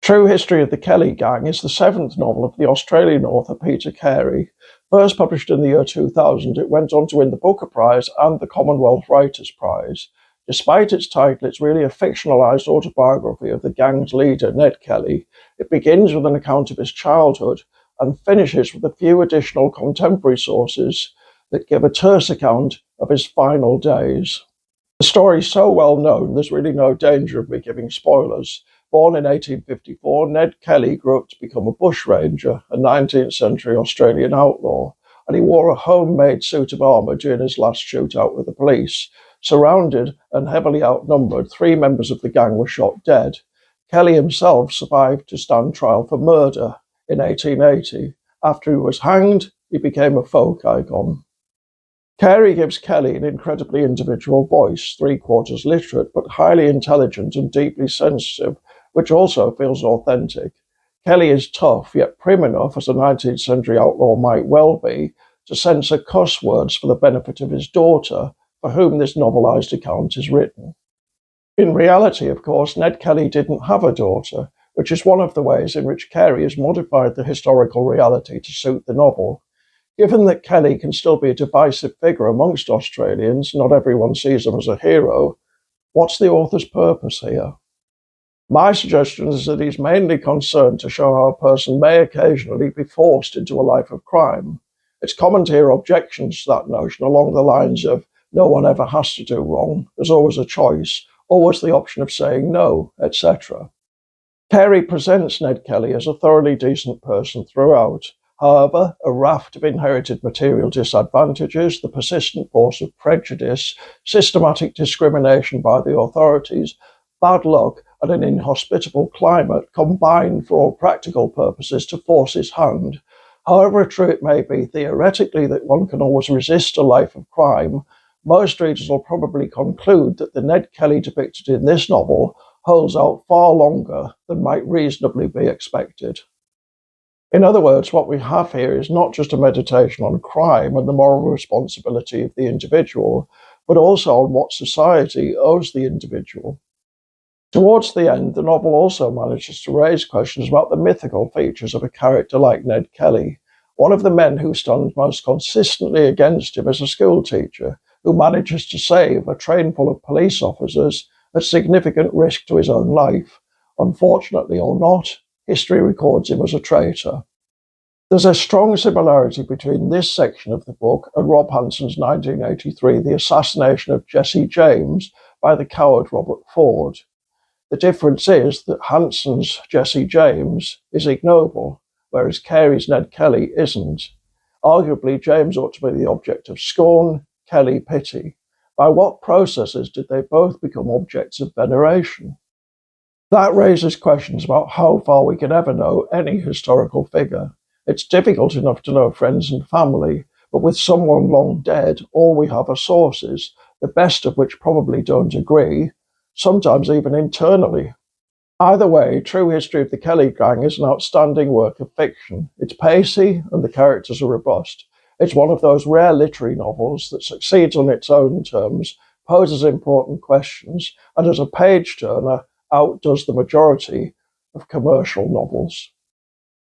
True History of the Kelly Gang is the seventh novel of the Australian author Peter Carey. First published in the year 2000, it went on to win the Booker Prize and the Commonwealth Writers' Prize. Despite its title, it's really a fictionalised autobiography of the gang's leader, Ned Kelly. It begins with an account of his childhood and finishes with a few additional contemporary sources that give a terse account of his final days. The story is so well known, there's really no danger of me giving spoilers. Born in 1854, Ned Kelly grew up to become a bushranger, a 19th century Australian outlaw, and he wore a homemade suit of armour during his last shootout with the police. Surrounded and heavily outnumbered, 3 members of the gang were shot dead. Kelly himself survived to stand trial for murder in 1880. After he was hanged, he became a folk icon. Carey gives Kelly an incredibly individual voice, 3/4 literate, but highly intelligent and deeply sensitive, which also feels authentic. Kelly is tough, yet prim enough, as a 19th century outlaw might well be, to censor cuss words for the benefit of his daughter, for whom this novelised account is written. In reality, of course, Ned Kelly didn't have a daughter, which is one of the ways in which Carey has modified the historical reality to suit the novel. Given that Kelly can still be a divisive figure amongst Australians, not everyone sees him as a hero, what's the author's purpose here? My suggestion is that he's mainly concerned to show how a person may occasionally be forced into a life of crime. It's common to hear objections to that notion along the lines of, no one ever has to do wrong, there's always a choice, always the option of saying no, etc. Carey presents Ned Kelly as a thoroughly decent person throughout. However, a raft of inherited material disadvantages, the persistent force of prejudice, systematic discrimination by the authorities, bad luck, and an inhospitable climate combine for all practical purposes to force his hand. However true it may be theoretically that one can always resist a life of crime, most readers will probably conclude that the Ned Kelly depicted in this novel holds out far longer than might reasonably be expected. In other words, what we have here is not just a meditation on crime and the moral responsibility of the individual, but also on what society owes the individual. Towards the end, the novel also manages to raise questions about the mythical features of a character like Ned Kelly. One of the men who stands most consistently against him is a schoolteacher who manages to save a train full of police officers at significant risk to his own life. Unfortunately or not, history records him as a traitor. There's a strong similarity between this section of the book and Rob Hanson's 1983 The Assassination of Jesse James by the coward Robert Ford. The difference is that Hanson's Jesse James is ignoble, whereas Carey's Ned Kelly isn't. Arguably, James ought to be the object of scorn, Kelly pity. By what processes did they both become objects of veneration? That raises questions about how far we can ever know any historical figure. It's difficult enough to know friends and family, but with someone long dead, all we have are sources, the best of which probably don't agree, sometimes even internally. Either way, True History of the Kelly Gang is an outstanding work of fiction. It's pacey and the characters are robust. It's one of those rare literary novels that succeeds on its own terms, poses important questions, and as a page-turner, outdoes the majority of commercial novels.